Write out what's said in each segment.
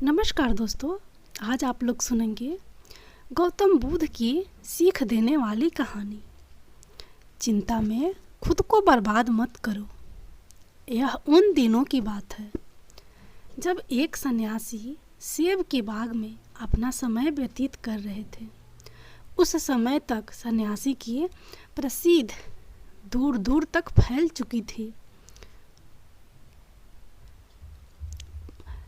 नमस्कार दोस्तों, आज आप लोग सुनेंगे गौतम बुद्ध की सीख देने वाली कहानी। चिंता में खुद को बर्बाद मत करो। यह उन दिनों की बात है जब एक सन्यासी सेब के बाग में अपना समय व्यतीत कर रहे थे। उस समय तक सन्यासी की प्रसिद्धि दूर दूर तक फैल चुकी थी।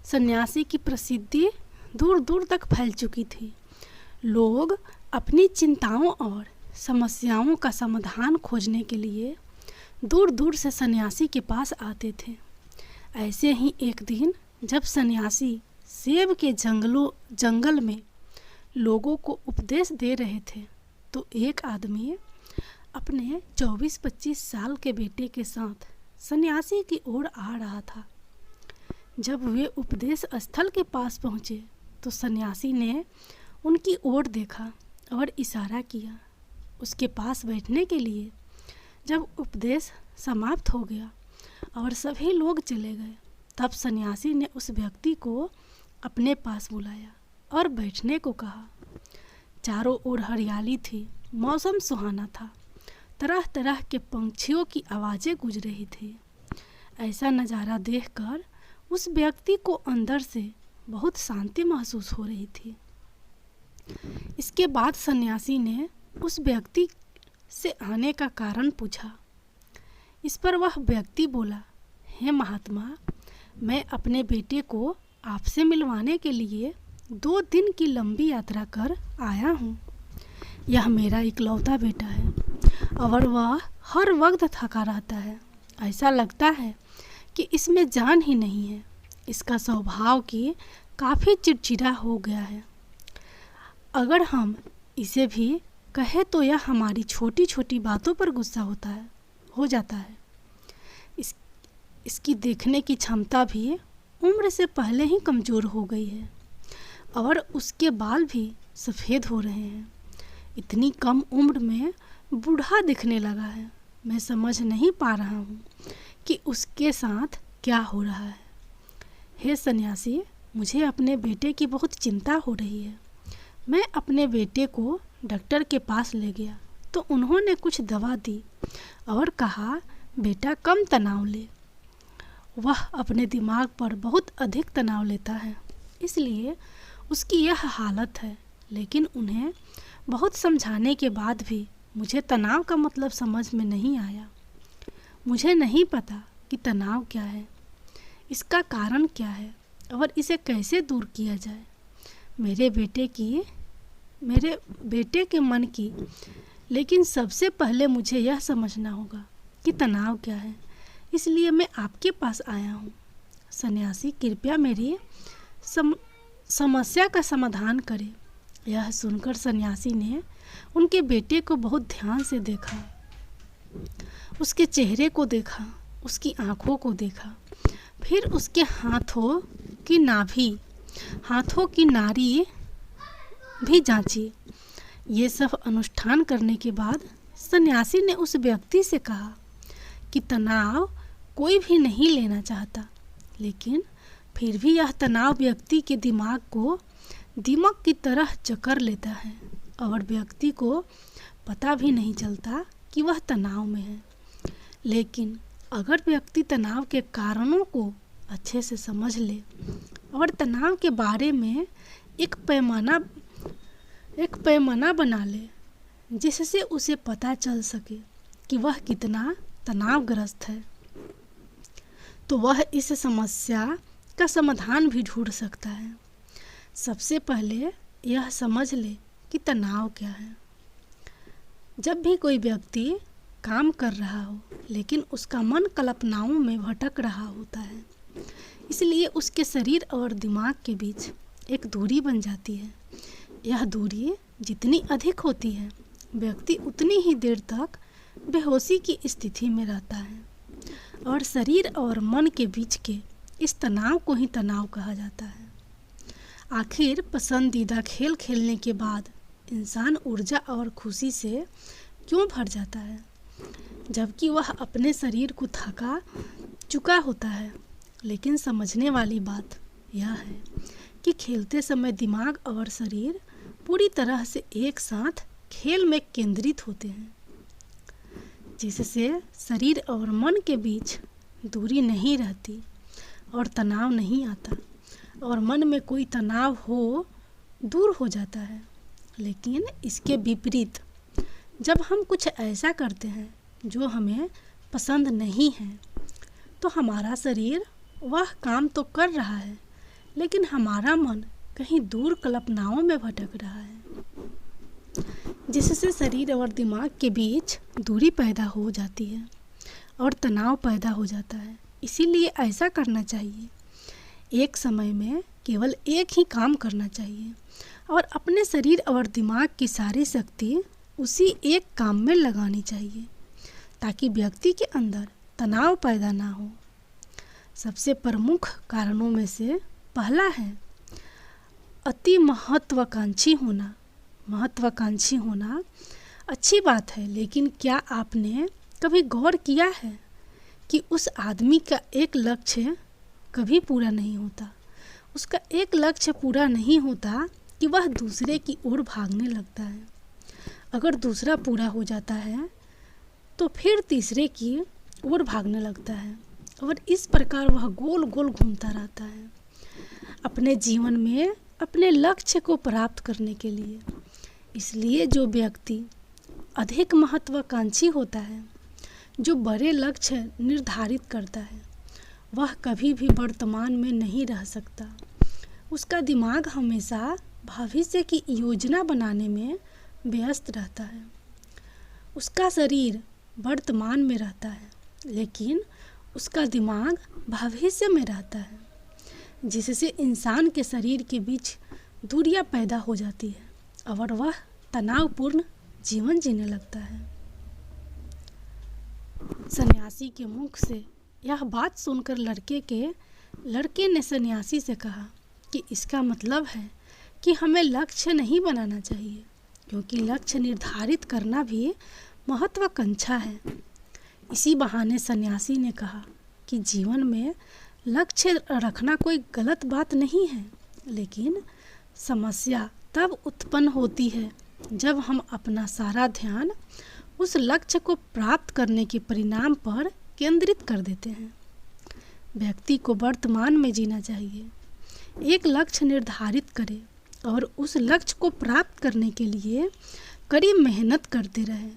सन्यासी की प्रसिद्धि दूर दूर तक फैल चुकी थी। लोग अपनी चिंताओं और समस्याओं का समाधान खोजने के लिए दूर दूर से सन्यासी के पास आते थे। ऐसे ही एक दिन जब सन्यासी सेब के जंगल में लोगों को उपदेश दे रहे थे, तो एक आदमी अपने 24-25 साल के बेटे के साथ सन्यासी की ओर आ रहा था। जब वे उपदेश स्थल के पास पहुँचे तो सन्यासी ने उनकी ओर देखा और इशारा किया उसके पास बैठने के लिए। जब उपदेश समाप्त हो गया और सभी लोग चले गए, तब सन्यासी ने उस व्यक्ति को अपने पास बुलाया और बैठने को कहा। चारों ओर हरियाली थी, मौसम सुहाना था, तरह तरह के पंछियों की आवाज़ें गूंज रही थी। ऐसा नज़ारा देखकर उस व्यक्ति को अंदर से बहुत शांति महसूस हो रही थी। इसके बाद सन्यासी ने उस व्यक्ति से आने का कारण पूछा। इस पर वह व्यक्ति बोला, हे महात्मा, मैं अपने बेटे को आपसे मिलवाने के लिए 2 दिन की लंबी यात्रा कर आया हूँ। यह मेरा इकलौता बेटा है और वह हर वक्त थका रहता है। ऐसा लगता है कि इसमें जान ही नहीं है। इसका स्वभाव की काफ़ी चिड़चिड़ा हो गया है। अगर हम इसे भी कहें तो यह हमारी छोटी छोटी बातों पर गुस्सा हो जाता है। इसकी देखने की क्षमता भी उम्र से पहले ही कमज़ोर हो गई है और उसके बाल भी सफ़ेद हो रहे हैं। इतनी कम उम्र में बूढ़ा दिखने लगा है। मैं समझ नहीं पा रहा हूँ कि उसके साथ क्या हो रहा है। हे सन्यासी, मुझे अपने बेटे की बहुत चिंता हो रही है। मैं अपने बेटे को डॉक्टर के पास ले गया तो उन्होंने कुछ दवा दी और कहा, बेटा कम तनाव ले। वह अपने दिमाग पर बहुत अधिक तनाव लेता है, इसलिए उसकी यह हालत है। लेकिन उन्हें बहुत समझाने के बाद भी मुझे तनाव का मतलब समझ में नहीं आया। मुझे नहीं पता कि तनाव क्या है, इसका कारण क्या है और इसे कैसे दूर किया जाए। मेरे बेटे के मन की। लेकिन सबसे पहले मुझे यह समझना होगा कि तनाव क्या है, इसलिए मैं आपके पास आया हूँ। सन्यासी, कृपया मेरी समस्या का समाधान करें। यह सुनकर सन्यासी ने उनके बेटे को बहुत ध्यान से देखा, उसके चेहरे को देखा, उसकी आँखों को देखा, फिर उसके हाथों की नाड़ी भी जांची। ये सब अनुष्ठान करने के बाद सन्यासी ने उस व्यक्ति से कहा कि तनाव कोई भी नहीं लेना चाहता, लेकिन फिर भी यह तनाव व्यक्ति के दिमाग को दीमक की तरह जकड़ लेता है और व्यक्ति को पता भी नहीं चलता कि वह तनाव में है। लेकिन अगर व्यक्ति तनाव के कारणों को अच्छे से समझ ले और तनाव के बारे में एक पैमाना बना ले, जिससे उसे पता चल सके कि वह कितना तनावग्रस्त है, तो वह इस समस्या का समाधान भी ढूंढ सकता है। सबसे पहले यह समझ ले कि तनाव क्या है। जब भी कोई व्यक्ति काम कर रहा हो लेकिन उसका मन कल्पनाओं में भटक रहा होता है, इसलिए उसके शरीर और दिमाग के बीच एक दूरी बन जाती है। यह दूरी जितनी अधिक होती है, व्यक्ति उतनी ही देर तक बेहोशी की स्थिति में रहता है और शरीर और मन के बीच के इस तनाव को ही तनाव कहा जाता है। आखिर पसंदीदा खेल खेलने के बाद इंसान ऊर्जा और खुशी से क्यों भर जाता है, जबकि वह अपने शरीर को थका चुका होता है। लेकिन समझने वाली बात यह है कि खेलते समय दिमाग और शरीर पूरी तरह से एक साथ खेल में केंद्रित होते हैं, जिससे शरीर और मन के बीच दूरी नहीं रहती और तनाव नहीं आता, और मन में कोई तनाव हो दूर हो जाता है। लेकिन इसके विपरीत जब हम कुछ ऐसा करते हैं जो हमें पसंद नहीं है, तो हमारा शरीर वह काम तो कर रहा है, लेकिन हमारा मन कहीं दूर कल्पनाओं में भटक रहा है, जिससे शरीर और दिमाग के बीच दूरी पैदा हो जाती है और तनाव पैदा हो जाता है। इसीलिए ऐसा करना चाहिए, एक समय में केवल एक ही काम करना चाहिए और अपने शरीर और दिमाग की सारी शक्ति उसी एक काम में लगानी चाहिए, ताकि व्यक्ति के अंदर तनाव पैदा ना हो। सबसे प्रमुख कारणों में से पहला है अति महत्वाकांक्षी होना। महत्वाकांक्षी होना अच्छी बात है, लेकिन क्या आपने कभी गौर किया है कि उस आदमी का एक लक्ष्य कभी पूरा नहीं होता। उसका एक लक्ष्य पूरा नहीं होता कि वह दूसरे की ओर भागने लगता है। अगर दूसरा पूरा हो जाता है तो फिर तीसरे की ओर भागने लगता है, और इस प्रकार वह गोल गोल घूमता रहता है अपने जीवन में अपने लक्ष्य को प्राप्त करने के लिए। इसलिए जो व्यक्ति अधिक महत्वाकांक्षी होता है, जो बड़े लक्ष्य निर्धारित करता है, वह कभी भी वर्तमान में नहीं रह सकता। उसका दिमाग हमेशा भविष्य की योजना बनाने में व्यस्त रहता है। उसका शरीर वर्तमान में रहता है, लेकिन उसका दिमाग भविष्य में रहता है, जिससे इंसान के शरीर के बीच दूरियां पैदा हो जाती है और वह तनावपूर्ण जीवन जीने लगता है। सन्यासी के मुख से यह बात सुनकर लड़के ने सन्यासी से कहा कि इसका मतलब है कि हमें लक्ष्य नहीं बनाना चाहिए, क्योंकि लक्ष्य निर्धारित करना भी महत्वाकांक्षा है। इसी बहाने सन्यासी ने कहा कि जीवन में लक्ष्य रखना कोई गलत बात नहीं है, लेकिन समस्या तब उत्पन्न होती है जब हम अपना सारा ध्यान उस लक्ष्य को प्राप्त करने के परिणाम पर केंद्रित कर देते हैं। व्यक्ति को वर्तमान में जीना चाहिए, एक लक्ष्य निर्धारित करे और उस लक्ष्य को प्राप्त करने के लिए कड़ी मेहनत करते रहे,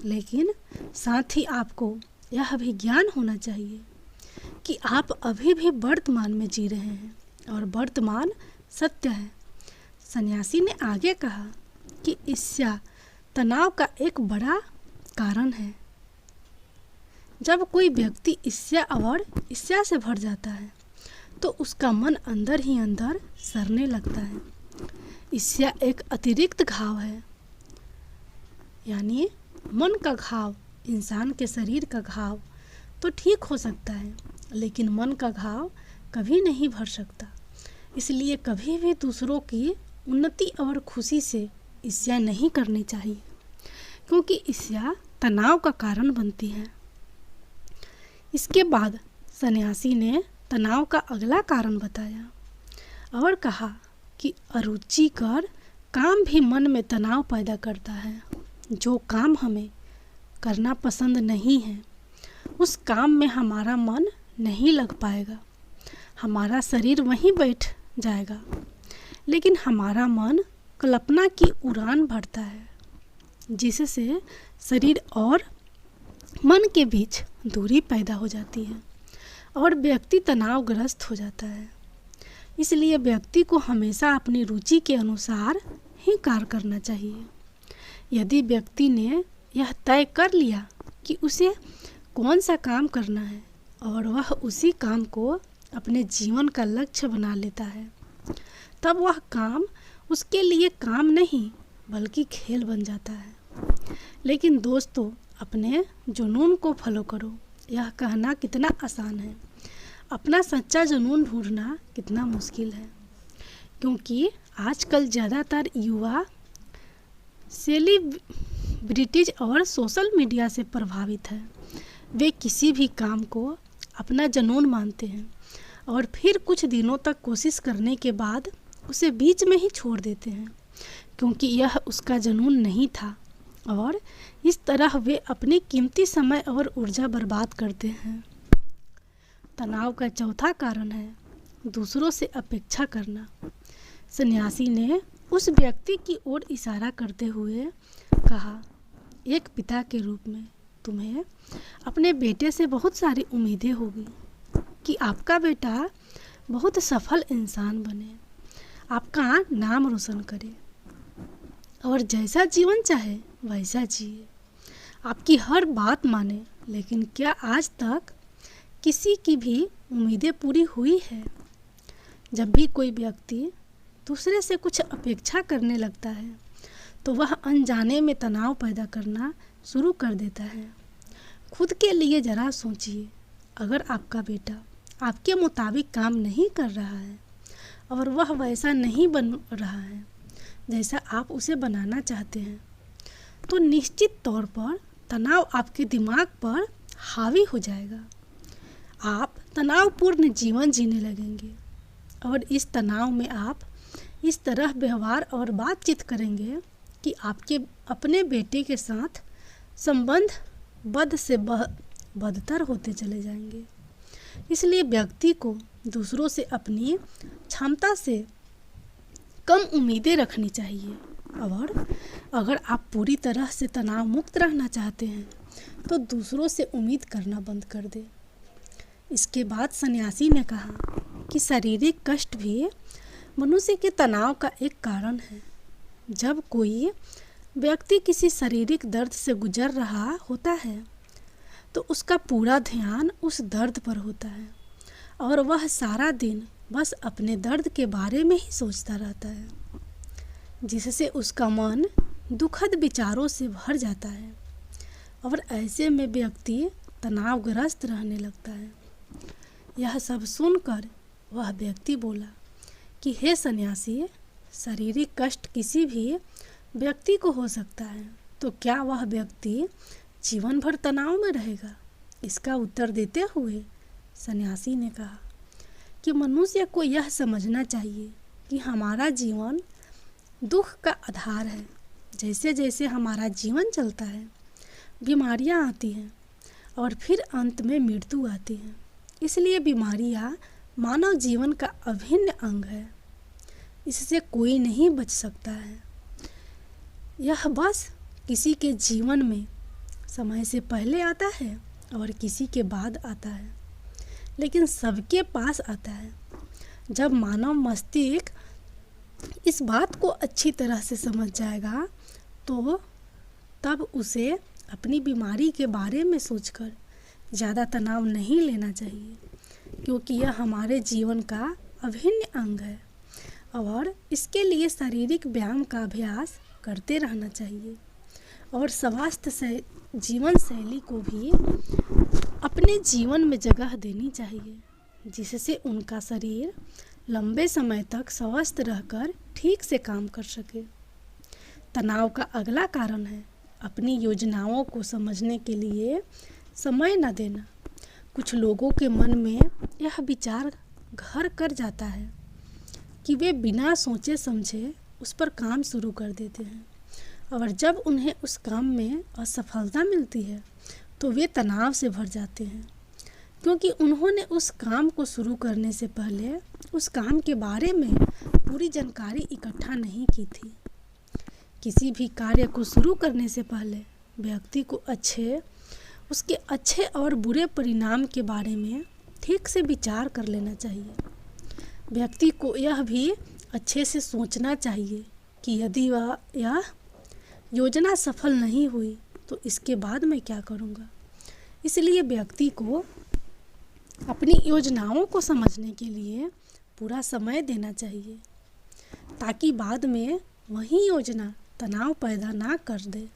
लेकिन साथ ही आपको यह भी ज्ञान होना चाहिए कि आप अभी भी वर्तमान में जी रहे हैं और वर्तमान सत्य है। सन्यासी ने आगे कहा कि ईर्ष्या तनाव का एक बड़ा कारण है। जब कोई व्यक्ति ईर्ष्या से भर जाता है तो उसका मन अंदर ही अंदर सड़ने लगता है। ईर्ष्या एक अतिरिक्त घाव है, यानी मन का घाव। इंसान के शरीर का घाव तो ठीक हो सकता है, लेकिन मन का घाव कभी नहीं भर सकता। इसलिए कभी भी दूसरों की उन्नति और खुशी से ईर्ष्या नहीं करनी चाहिए, क्योंकि ईर्ष्या तनाव का कारण बनती है। इसके बाद सन्यासी ने तनाव का अगला कारण बताया और कहा कि अरुचिकर काम भी मन में तनाव पैदा करता है। जो काम हमें करना पसंद नहीं है, उस काम में हमारा मन नहीं लग पाएगा। हमारा शरीर वहीं बैठ जाएगा, लेकिन हमारा मन कल्पना की उड़ान भरता है, जिससे शरीर और मन के बीच दूरी पैदा हो जाती है और व्यक्ति तनावग्रस्त हो जाता है। इसलिए व्यक्ति को हमेशा अपनी रुचि के अनुसार ही कार्य करना चाहिए। यदि व्यक्ति ने यह तय कर लिया कि उसे कौन सा काम करना है और वह उसी काम को अपने जीवन का लक्ष्य बना लेता है, तब वह काम उसके लिए काम नहीं बल्कि खेल बन जाता है। लेकिन दोस्तों, अपने जुनून को फॉलो करो, यह कहना कितना आसान है। अपना सच्चा जुनून ढूंढना कितना मुश्किल है, क्योंकि आजकल ज़्यादातर युवा सेलिब्रिटीज और सोशल मीडिया से प्रभावित है। वे किसी भी काम को अपना जुनून मानते हैं और फिर कुछ दिनों तक कोशिश करने के बाद उसे बीच में ही छोड़ देते हैं, क्योंकि यह उसका जुनून नहीं था, और इस तरह वे अपनी कीमती समय और ऊर्जा बर्बाद करते हैं। तनाव का चौथा कारण है दूसरों से अपेक्षा करना। सन्यासी ने उस व्यक्ति की ओर इशारा करते हुए कहा, एक पिता के रूप में तुम्हें अपने बेटे से बहुत सारी उम्मीदें होगी कि आपका बेटा बहुत सफल इंसान बने, आपका नाम रोशन करे और जैसा जीवन चाहे वैसा जिए, आपकी हर बात माने। लेकिन क्या आज तक किसी की भी उम्मीदें पूरी हुई है? जब भी कोई व्यक्ति दूसरे से कुछ अपेक्षा करने लगता है तो वह अनजाने में तनाव पैदा करना शुरू कर देता है। खुद के लिए ज़रा सोचिए, अगर आपका बेटा आपके मुताबिक काम नहीं कर रहा है और वह वैसा नहीं बन रहा है जैसा आप उसे बनाना चाहते हैं, तो निश्चित तौर पर तनाव आपके दिमाग पर हावी हो जाएगा। आप तनावपूर्ण जीवन जीने लगेंगे और इस तनाव में आप इस तरह व्यवहार और बातचीत करेंगे कि आपके अपने बेटे के साथ संबंध बद से बदतर होते चले जाएंगे। इसलिए व्यक्ति को दूसरों से अपनी क्षमता से कम उम्मीदें रखनी चाहिए, और अगर आप पूरी तरह से तनाव मुक्त रहना चाहते हैं तो दूसरों से उम्मीद करना बंद कर दें। इसके बाद सन्यासी ने कहा कि शारीरिक कष्ट भी मनुष्य के तनाव का एक कारण है। जब कोई व्यक्ति किसी शारीरिक दर्द से गुजर रहा होता है तो उसका पूरा ध्यान उस दर्द पर होता है और वह सारा दिन बस अपने दर्द के बारे में ही सोचता रहता है, जिससे उसका मन दुखद विचारों से भर जाता है और ऐसे में व्यक्ति तनावग्रस्त रहने लगता है। यह सब सुनकर वह व्यक्ति बोला कि हे सन्यासी, शारीरिक कष्ट किसी भी व्यक्ति को हो सकता है, तो क्या वह व्यक्ति जीवन भर तनाव में रहेगा? इसका उत्तर देते हुए सन्यासी ने कहा कि मनुष्य को यह समझना चाहिए कि हमारा जीवन दुख का आधार है। जैसे जैसे हमारा जीवन चलता है बीमारियां आती हैं और फिर अंत में मृत्यु आती है। इसलिए बीमारियां मानव जीवन का अभिन्न अंग है, इससे कोई नहीं बच सकता है। यह बस किसी के जीवन में समय से पहले आता है और किसी के बाद आता है, लेकिन सबके पास आता है। जब मानव मस्तिष्क इस बात को अच्छी तरह से समझ जाएगा तो तब उसे अपनी बीमारी के बारे में सोचकर ज़्यादा तनाव नहीं लेना चाहिए, क्योंकि यह हमारे जीवन का अभिन्न अंग है और इसके लिए शारीरिक व्यायाम का अभ्यास करते रहना चाहिए और स्वास्थ्य से जीवन शैली को भी अपने जीवन में जगह देनी चाहिए, जिससे उनका शरीर लंबे समय तक स्वस्थ रहकर ठीक से काम कर सके। तनाव का अगला कारण है अपनी योजनाओं को समझने के लिए समय न देना। कुछ लोगों के मन में यह विचार घर कर जाता है कि वे बिना सोचे समझे उस पर काम शुरू कर देते हैं और जब उन्हें उस काम में असफलता मिलती है तो वे तनाव से भर जाते हैं, क्योंकि उन्होंने उस काम को शुरू करने से पहले उस काम के बारे में पूरी जानकारी इकट्ठा नहीं की थी। किसी भी कार्य को शुरू करने से पहले व्यक्ति को उसके अच्छे और बुरे परिणाम के बारे में ठीक से विचार कर लेना चाहिए। व्यक्ति को यह भी अच्छे से सोचना चाहिए कि यदि यह योजना सफल नहीं हुई तो इसके बाद मैं क्या करूँगा। इसलिए व्यक्ति को अपनी योजनाओं को समझने के लिए पूरा समय देना चाहिए, ताकि बाद में वही योजना तनाव पैदा ना कर दे।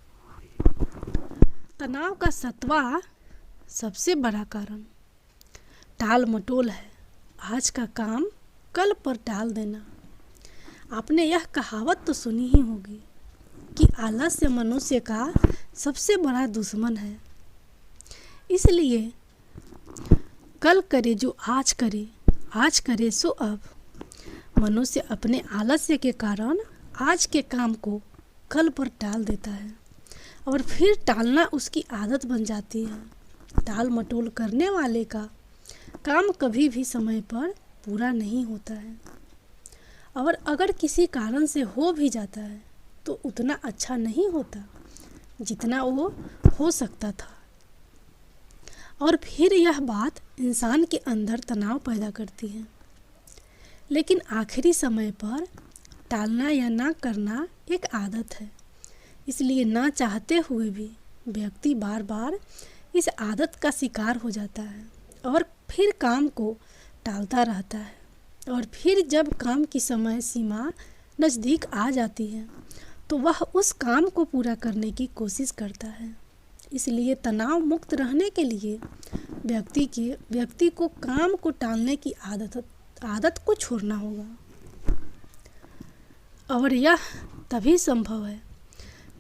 तनाव का 7वां सबसे बड़ा कारण टाल मटोल है। आज का काम कल पर टाल देना। आपने यह कहावत तो सुनी ही होगी कि आलस्य मनुष्य का सबसे बड़ा दुश्मन है। इसलिए कल करे जो आज करे सो अब। मनुष्य अपने आलस्य के कारण आज के काम को कल पर टाल देता है और फिर टालना उसकी आदत बन जाती है। टाल मटोल करने वाले का काम कभी भी समय पर पूरा नहीं होता है और अगर किसी कारण से हो भी जाता है तो उतना अच्छा नहीं होता जितना वो हो सकता था। और फिर यह बात इंसान के अंदर तनाव पैदा करती है। लेकिन आखिरी समय पर टालना या ना करना एक आदत है, इसलिए ना चाहते हुए भी व्यक्ति बार बार इस आदत का शिकार हो जाता है और फिर काम को टालता रहता है। और फिर जब काम की समय सीमा नज़दीक आ जाती है तो वह उस काम को पूरा करने की कोशिश करता है। इसलिए तनाव मुक्त रहने के लिए व्यक्ति को काम को टालने की आदत को छोड़ना होगा। और यह तभी संभव है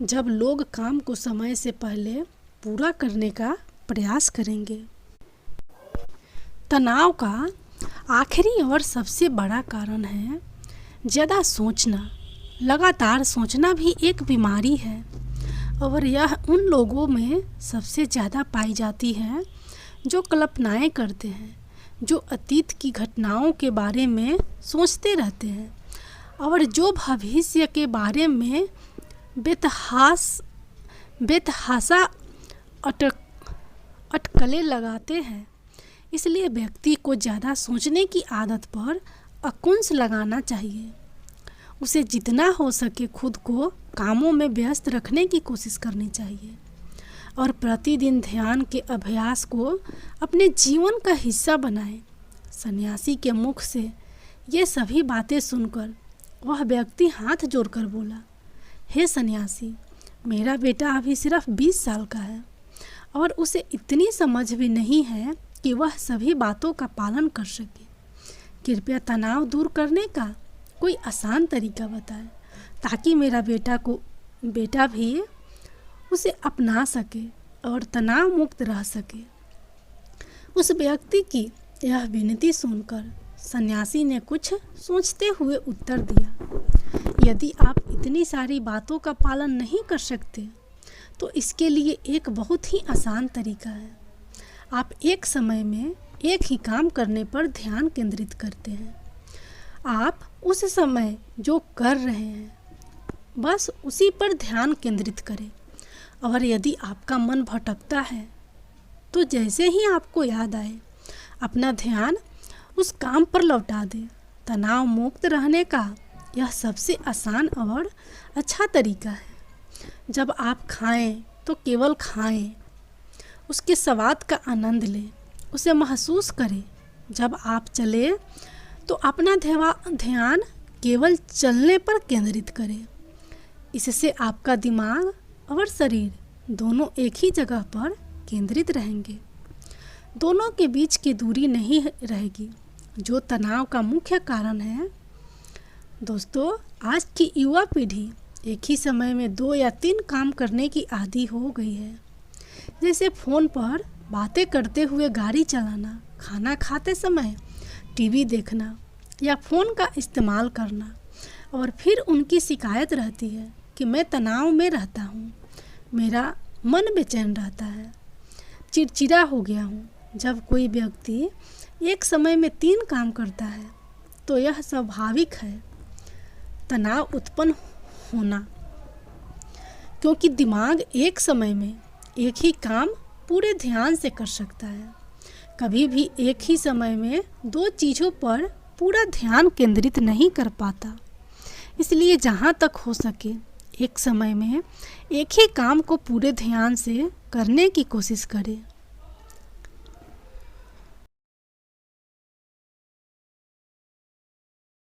जब लोग काम को समय से पहले पूरा करने का प्रयास करेंगे। तनाव का आखिरी और सबसे बड़ा कारण है ज़्यादा सोचना। लगातार सोचना भी एक बीमारी है और यह उन लोगों में सबसे ज़्यादा पाई जाती है जो कल्पनाएं करते हैं, जो अतीत की घटनाओं के बारे में सोचते रहते हैं और जो भविष्य के बारे में बेतहासा अटकलें लगाते हैं। इसलिए व्यक्ति को ज़्यादा सोचने की आदत पर अंकुश लगाना चाहिए। उसे जितना हो सके खुद को कामों में व्यस्त रखने की कोशिश करनी चाहिए और प्रतिदिन ध्यान के अभ्यास को अपने जीवन का हिस्सा बनाएं। सन्यासी के मुख से ये सभी बातें सुनकर वह व्यक्ति हाथ जोड़कर बोला, हे सन्यासी, मेरा बेटा अभी सिर्फ 20 साल का है और उसे इतनी समझ भी नहीं है कि वह सभी बातों का पालन कर सके। कृपया तनाव दूर करने का कोई आसान तरीका बताएं ताकि मेरा बेटा भी उसे अपना सके और तनाव मुक्त रह सके। उस व्यक्ति की यह विनती सुनकर सन्यासी ने कुछ सोचते हुए उत्तर दिया, यदि आप इतनी सारी बातों का पालन नहीं कर सकते तो इसके लिए एक बहुत ही आसान तरीका है। आप एक समय में एक ही काम करने पर ध्यान केंद्रित करते हैं। आप उस समय जो कर रहे हैं बस उसी पर ध्यान केंद्रित करें और यदि आपका मन भटकता है तो जैसे ही आपको याद आए अपना ध्यान उस काम पर लौटा दें। तनाव मुक्त रहने का यह सबसे आसान और अच्छा तरीका है। जब आप खाएं तो केवल खाएं, उसके स्वाद का आनंद लें, उसे महसूस करें। जब आप चलें तो अपना ध्यान केवल चलने पर केंद्रित करें। इससे आपका दिमाग और शरीर दोनों एक ही जगह पर केंद्रित रहेंगे। दोनों के बीच की दूरी नहीं रहेगी जो तनाव का मुख्य कारण है। दोस्तों, आज की युवा पीढ़ी एक ही समय में 2 या 3 काम करने की आदी हो गई है, जैसे फ़ोन पर बातें करते हुए गाड़ी चलाना, खाना खाते समय टीवी देखना या फ़ोन का इस्तेमाल करना। और फिर उनकी शिकायत रहती है कि मैं तनाव में रहता हूँ, मेरा मन बेचैन रहता है, चिड़चिड़ा हो गया हूँ। जब कोई व्यक्ति एक समय में 3 काम करता है तो यह स्वाभाविक है तनाव उत्पन्न होना, क्योंकि दिमाग एक समय में एक ही काम पूरे ध्यान से कर सकता है। कभी भी एक ही समय में 2 चीज़ों पर पूरा ध्यान केंद्रित नहीं कर पाता। इसलिए जहाँ तक हो सके एक समय में एक ही काम को पूरे ध्यान से करने की कोशिश करें।